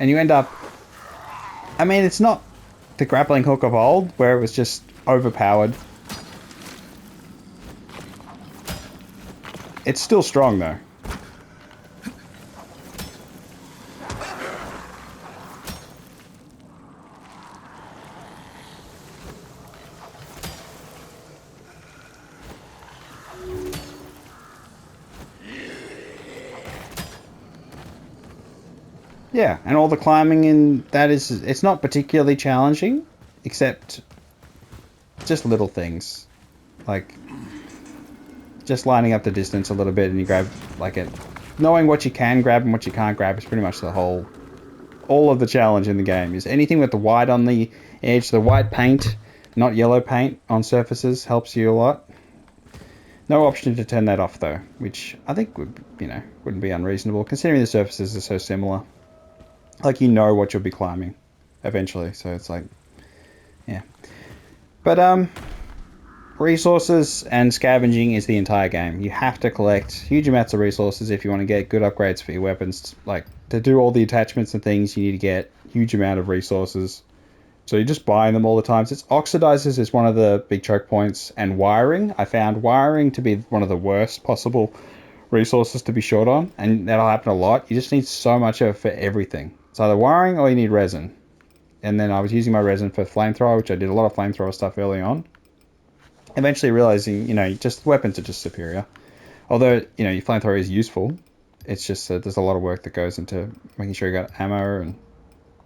And you end up... I mean, it's not the grappling hook of old, where it was just overpowered. It's still strong, though. Yeah, and all the climbing in that is... It's not particularly challenging, except just little things. Like, just lining up the distance a little bit and you grab, like, it. Knowing what you can grab and what you can't grab is pretty much the whole... All of the challenge in the game is anything with the white on the edge, the white paint, not yellow paint on surfaces helps you a lot. No option to turn that off though, which I think would, wouldn't be unreasonable considering the surfaces are so similar. Like, you know what you'll be climbing eventually, so it's like, yeah. But resources and scavenging is the entire game. You have to collect huge amounts of resources if you want to get good upgrades for your weapons. Like, to do all the attachments and things, you need to get huge amount of resources. So you're just buying them all the time. It's oxidizers is one of the big choke points, and wiring. I found wiring to be one of the worst possible resources to be short on, and that'll happen a lot. You just need so much of it for everything. It's either wiring or you need resin. And then I was using my resin for flamethrower, which I did a lot of flamethrower stuff early on. Eventually realizing, just weapons are just superior. Although, your flamethrower is useful. It's just that there's a lot of work that goes into making sure you got ammo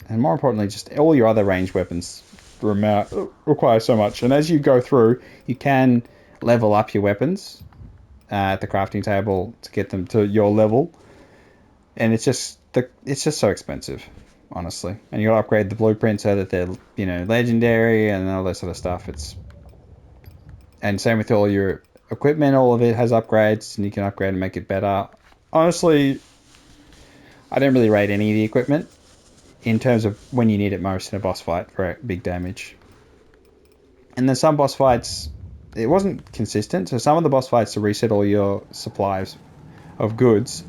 and more importantly, just all your other ranged weapons require so much. And as you go through, you can level up your weapons at the crafting table to get them to your level. And it's just so expensive, honestly. And you got to upgrade the blueprint so that they're, legendary and all that sort of stuff. And same with all your equipment, all of it has upgrades, and you can upgrade and make it better. Honestly, I don't really rate any of the equipment in terms of when you need it most in a boss fight for big damage. And then some boss fights, it wasn't consistent. So some of the boss fights to reset all your supplies of goods,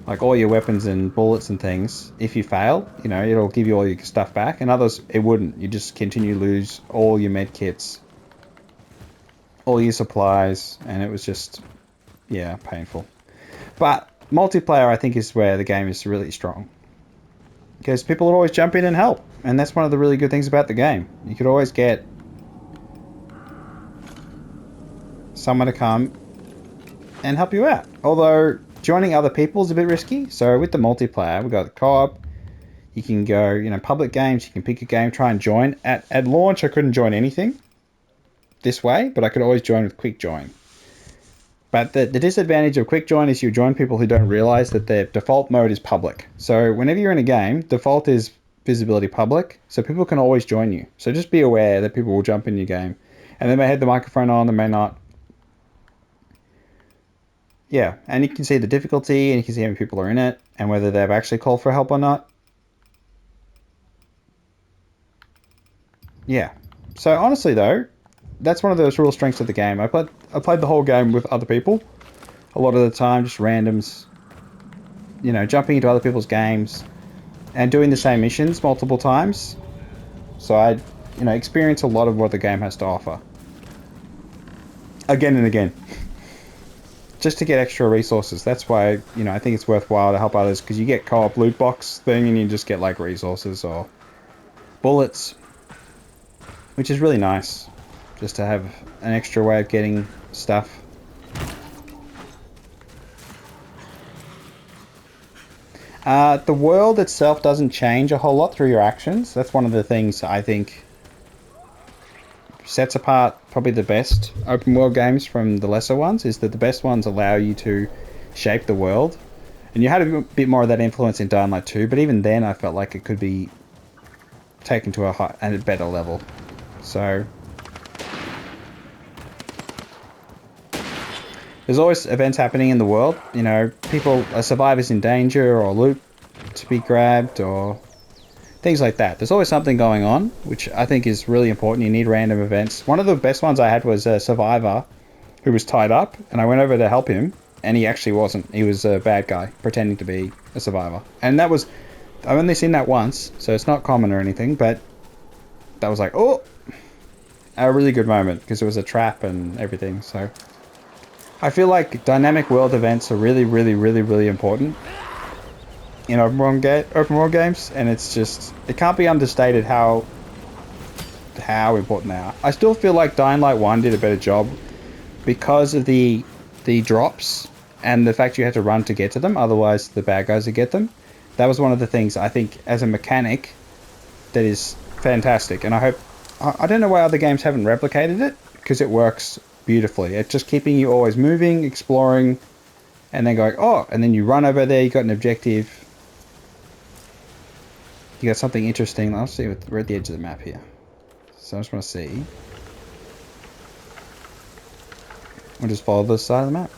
like all your weapons and bullets and things, if you fail, it'll give you all your stuff back. And others, it wouldn't. You just continue to lose all your med kits, all your supplies, and it was just, painful. But multiplayer, I think, is where the game is really strong. Because people would always jump in and help. And that's one of the really good things about the game. You could always get someone to come and help you out. Although, joining other people is a bit risky. So with the multiplayer, we've got the co-op. You can go, public games. You can pick a game, try and join. At launch, I couldn't join anything this way, but I could always join with quick join. But the disadvantage of quick join is you join people who don't realize that their default mode is public. So whenever you're in a game, default is visibility public, so people can always join you. So just be aware that people will jump in your game. And they may have the microphone on, they may not. Yeah, and you can see the difficulty, and you can see how many people are in it, and whether they've actually called for help or not. Yeah. So honestly though, that's one of those real strengths of the game. I played the whole game with other people. A lot of the time, just randoms. Jumping into other people's games and doing the same missions multiple times. So I, experience a lot of what the game has to offer. Again and again. Just to get extra resources. That's why, I think it's worthwhile to help others, because you get co-op loot box thing and you just get like resources or bullets, which is really nice. Just to have an extra way of getting stuff. The world itself doesn't change a whole lot through your actions. That's one of the things I think sets apart probably the best open world games from the lesser ones, is that the best ones allow you to shape the world. And you had a bit more of that influence in Dying Light 2, but even then I felt like it could be taken to a better level. So there's always events happening in the world. People are survivors in danger, or loot to be grabbed, or things like that. There's always something going on, which I think is really important. You need random events. One of the best ones I had was a survivor who was tied up, and I went over to help him, and he actually wasn't. He was a bad guy, pretending to be a survivor. And that was I've only seen that once, so it's not common or anything, but that was like, oh, a really good moment because it was a trap and everything. So I feel like dynamic world events are really, really, really, really important in open world games, and it's just, it can't be understated how important they are. I still feel like Dying Light 1 did a better job because of the drops and the fact you had to run to get to them, otherwise the bad guys would get them. That was one of the things I think as a mechanic that is fantastic, and I don't know why other games haven't replicated it, because it works beautifully. It's just keeping you always moving, exploring, and then going, oh, and then you run over there, you got an objective, you got something interesting. Let's see, we're at the edge of the map here, so I just want to see. We'll just follow this side of the map.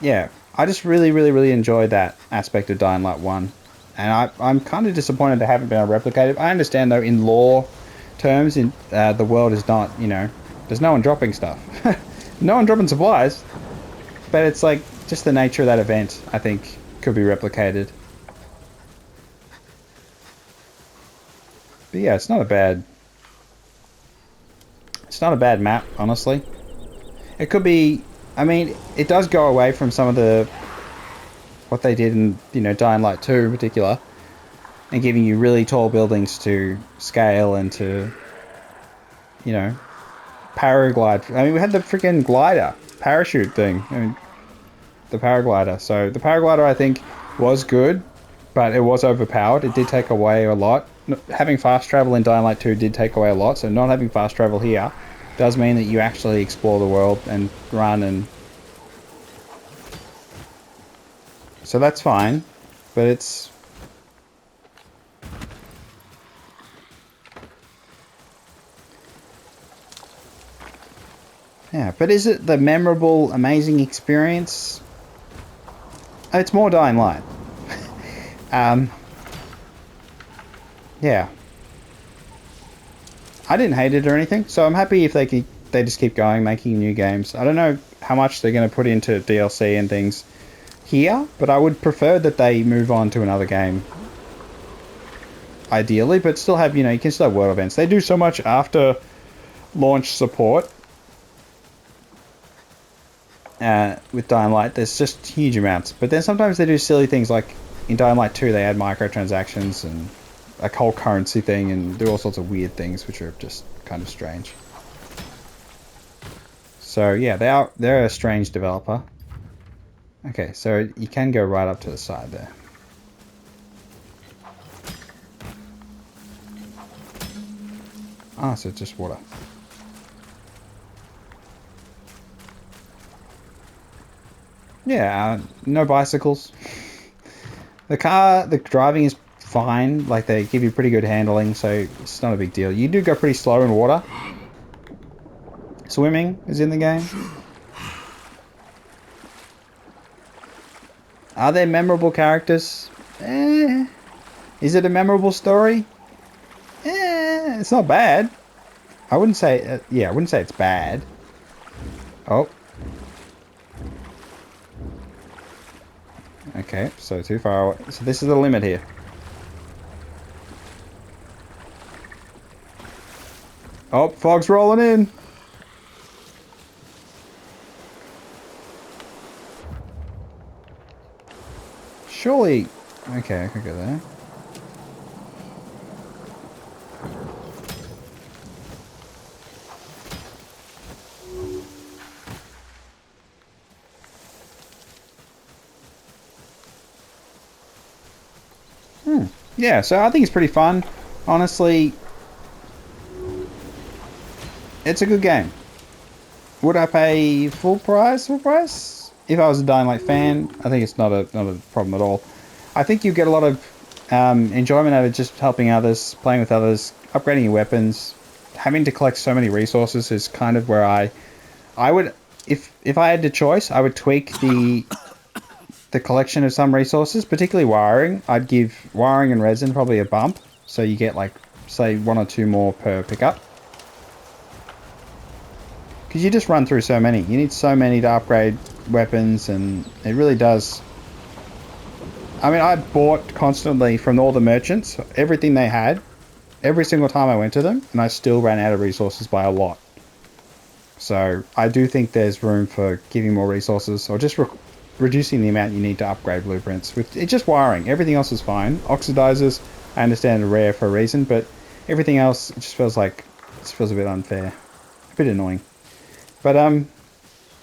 Yeah, I just really, really, really enjoyed that aspect of Dying Light 1. And I'm kind of disappointed they haven't been able to replicate it. I understand, though, in lore terms, the world is not, you know, there's no one dropping stuff. No one dropping supplies. But it's like, just the nature of that event, I think, could be replicated. But yeah, it's not a bad map, honestly. It could be, I mean, it does go away from some of what they did in, you know, Dying Light 2 in particular, and giving you really tall buildings to scale and to, you know, paraglide. I mean, we had the freaking glider, parachute thing. I mean, the paraglider. So the paraglider, I think, was good, but it was overpowered. It did take away a lot. Having fast travel in Dying Light 2 did take away a lot, so not having fast travel here does mean that you actually explore the world and run, and so that's fine, but it's, yeah, but is it the memorable, amazing experience? It's more Dying Light. Yeah. I didn't hate it or anything, so I'm happy if they just keep going, making new games. I don't know how much they're going to put into DLC and things here, but I would prefer that they move on to another game. Ideally, but still have, you know, you can still have world events. They do so much after launch support. With Dying Light, there's just huge amounts. But then sometimes they do silly things, like in Dying Light 2 they add microtransactions and a whole currency thing and do all sorts of weird things which are just kind of strange. So yeah, they're a strange developer. Okay, so you can go right up to the side there. Ah, so it's just water. Yeah, no bicycles. The driving is fine. Like, they give you pretty good handling, so it's not a big deal. You do go pretty slow in water. Swimming is in the game. Are there memorable characters? Is it a memorable story? It's not bad. I wouldn't say, yeah, I wouldn't say it's bad. Oh. Okay, so too far away. So this is the limit here. Oh, fog's rolling in. Surely... Okay, I could go there. Yeah, so I think it's pretty fun. Honestly, it's a good game. Would I pay full price? Full price? If I was a Dying Light fan, I think it's not a problem at all. I think you get a lot of enjoyment out of just helping others, playing with others, upgrading your weapons. Having to collect so many resources is kind of where I would, if I had the choice, I would tweak the collection of some resources, particularly wiring. I'd give wiring and resin probably a bump, so you get, like, say 1 or 2 more per pickup. Because you just run through so many. You need so many to upgrade weapons, and it really does. I mean, I bought constantly from all the merchants everything they had every single time I went to them, and I still ran out of resources by a lot. So I do think there's room for giving more resources, or just reducing the amount you need to upgrade blueprints. With it's just wiring, everything else is fine. Oxidizers, I understand, are rare for a reason, but everything else just feels like a bit unfair, a bit annoying. But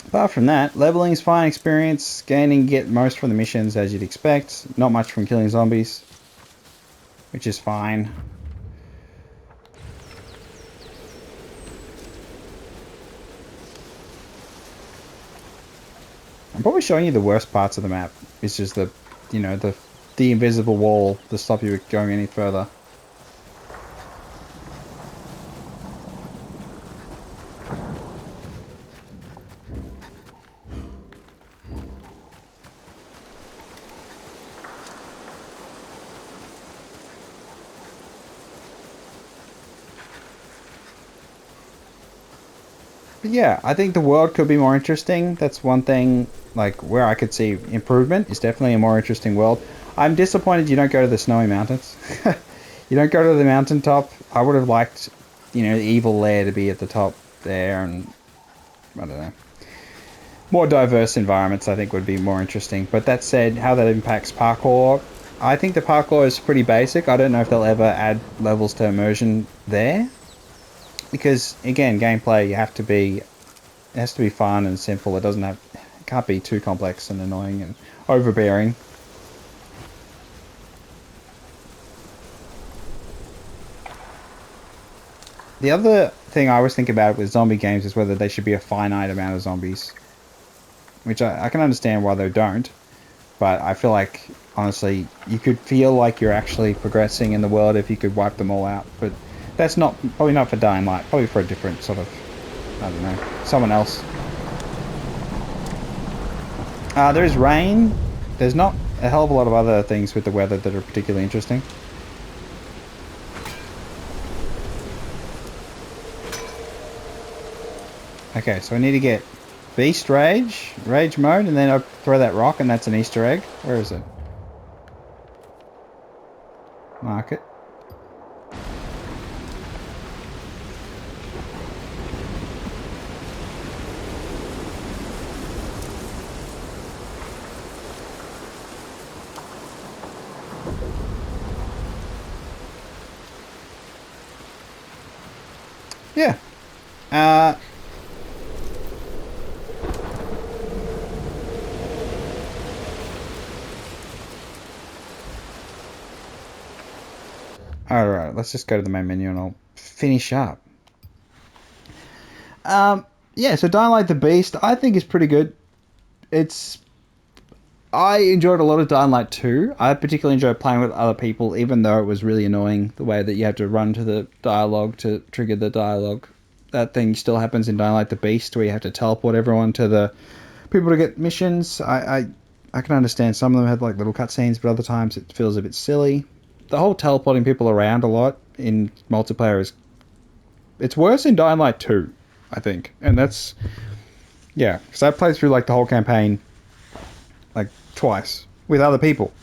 apart from that, leveling is fine. Experience gaining, get most from the missions as you'd expect. Not much from killing zombies, which is fine. I'm probably showing you the worst parts of the map. It's just the, the invisible wall to stop you going any further. But yeah, I think the world could be more interesting. That's one thing, like, where I could see improvement. Is definitely a more interesting world. I'm disappointed you don't go to the snowy mountains. You don't go to the mountaintop. I would have liked, the evil lair to be at the top there, and I don't know. More diverse environments, I think, would be more interesting. But that said, how that impacts parkour, I think the parkour is pretty basic. I don't know if they'll ever add levels to immersion there. Because again, gameplay it has to be fun and simple. It can't be too complex and annoying and overbearing. The other thing I always think about with zombie games is whether they should be a finite amount of zombies, which I can understand why they don't, but I feel like honestly you could feel like you're actually progressing in the world if you could wipe them all out. But that's probably not for Dying Light, probably for a different sort of, I don't know, someone else. There is rain. There's not a hell of a lot of other things with the weather that are particularly interesting. Okay, so I need to get Beast Rage mode, and then I throw that rock, and that's an Easter egg. Where is it? Mark it. Yeah. Alright, let's just go to the main menu and I'll finish up. Yeah, so Dying Light the Beast, I think is pretty good. I enjoyed a lot of Dying Light 2. I particularly enjoyed playing with other people, even though it was really annoying the way that you had to run to the dialogue to trigger the dialogue. That thing still happens in Dying Light the Beast, where you have to teleport everyone to the people to get missions. I can understand some of them had like little cutscenes, but other times it feels a bit silly. The whole teleporting people around a lot in multiplayer it's worse in Dying Light 2, I think. And that's, yeah, because I played through like the whole campaign like twice with other people.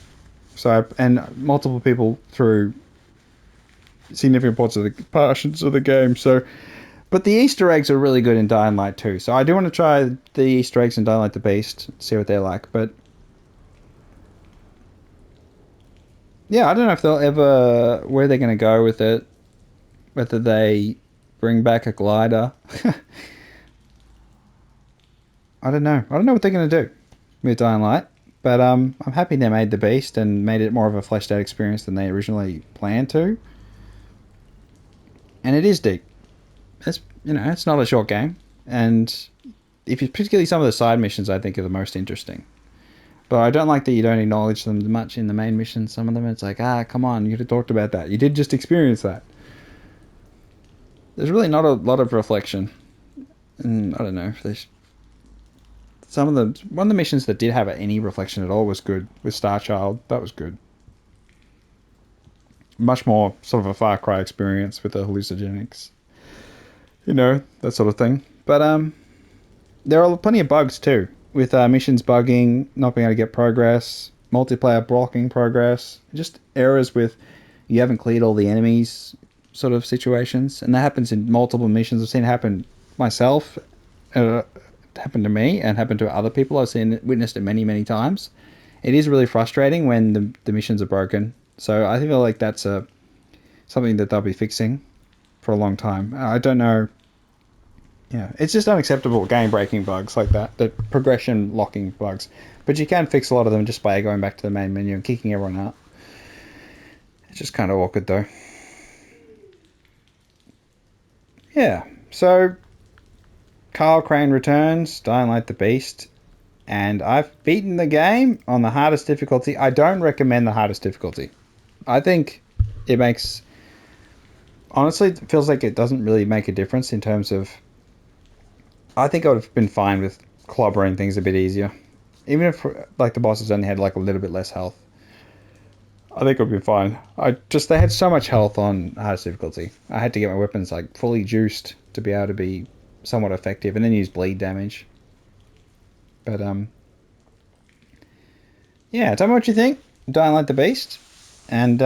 And multiple people through significant portions of the game. So, but the Easter eggs are really good in Dying Light 2. So I do want to try the Easter eggs in Dying Light the Beast, see what they're like. But yeah, I don't know if they'll ever where they're going to go with it. Whether they bring back a glider. I don't know. I don't know what they're going to do with Dying Light. But I'm happy they made the Beast and made it more of a fleshed out experience than they originally planned to. And it is deep. It's not a short game. And if you particularly some of the side missions, I think are the most interesting. But I don't like that you don't acknowledge them much in the main missions. Some of them, it's like, come on, you could have talked about that. You did just experience that. There's really not a lot of reflection. And I don't know if there's one of the missions that did have any reflection at all was good with Star Child. That was good. Much more sort of a Far Cry experience with the hallucinogenics, that sort of thing. But there are plenty of bugs too. with missions bugging, not being able to get progress, multiplayer blocking progress, just errors with you haven't cleared all the enemies sort of situations. And that happens in multiple missions. I've seen it happen myself, it happened to me, and happened to other people. I've seen it, witnessed it many, many times. It is really frustrating when the missions are broken. So I feel like that's something that they'll be fixing for a long time. I don't know. Yeah, it's just unacceptable game breaking bugs like that, the progression locking bugs. But you can fix a lot of them just by going back to the main menu and kicking everyone out. It's just kind of awkward though. Yeah, so Kyle Crane returns, Dying Light the Beast, and I've beaten the game on the hardest difficulty. I don't recommend the hardest difficulty. I think it makes... Honestly, it feels like it doesn't really make a difference in terms of... I think I would have been fine with clobbering things a bit easier. Even if like the bosses only had like a little bit less health. I think it would be fine. They had so much health on hardest difficulty. I had to get my weapons like fully juiced to be able to be somewhat effective, and then use bleed damage. But yeah, tell me what you think. Dying Light the Beast, and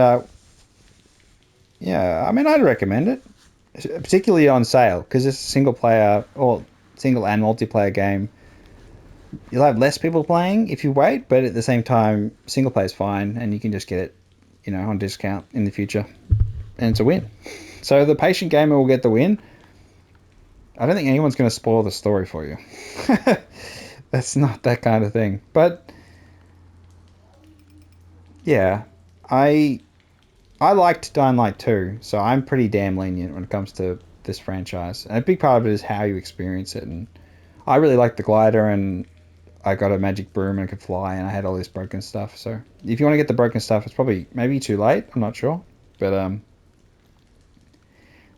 yeah, I mean I'd recommend it, particularly on sale because it's a single player or single and multiplayer game. You'll have less people playing if you wait, but at the same time, single player is fine, and you can just get it, on discount in the future, and it's a win. So the patient gamer will get the win. I don't think anyone's going to spoil the story for you. That's not that kind of thing. But yeah, I liked Dying Light 2, so I'm pretty damn lenient when it comes to this franchise. And a big part of it is how you experience it. And I really liked the glider, and I got a magic broom and I could fly, and I had all this broken stuff. So if you want to get the broken stuff, it's probably maybe too late. I'm not sure, but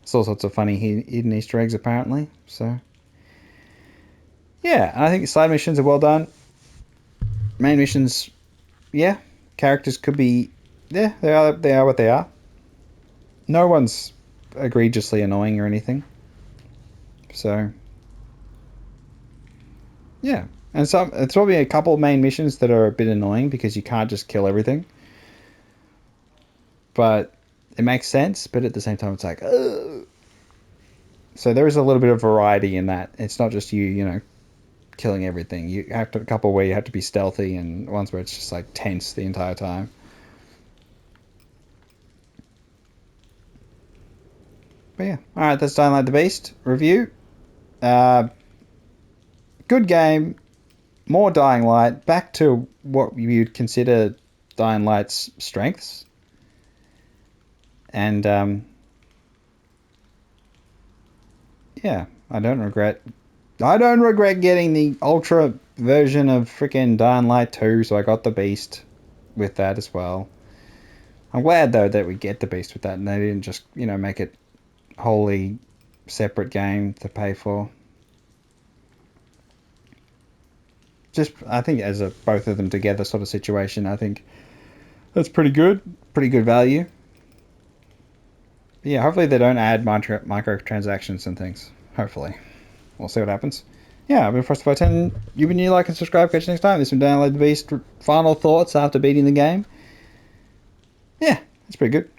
there's all sorts of funny hidden Easter eggs apparently. So yeah, and I think side missions are well done. Main missions, yeah, characters could be, yeah, they are what they are. No one's egregiously annoying or anything. So yeah, and some it's probably a couple of main missions that are a bit annoying because you can't just kill everything. But it makes sense. But at the same time, it's like, ugh. So there is a little bit of variety in that. It's not just you killing everything. You have to a couple where you have to be stealthy, and ones where it's just like tense the entire time. But yeah, all right, that's Dying Light the Beast review. Uh, Good game. More Dying Light. Back to what you'd consider Dying Light's strengths. And yeah, I don't regret getting the ultra version of freaking Dying Light 2, so I got the Beast with that as well. I'm glad though that we get the Beast with that, and they didn't just make it wholly separate game to pay for. Just I think as a both of them together sort of situation, I think that's pretty good value. But yeah, hopefully they don't add microtransactions and things. Hopefully, we'll see what happens. Yeah, I've been Frosty510. You've been new, like and subscribe. Catch you next time. This has been Download the Beast. Final thoughts after beating the game. Yeah, it's pretty good.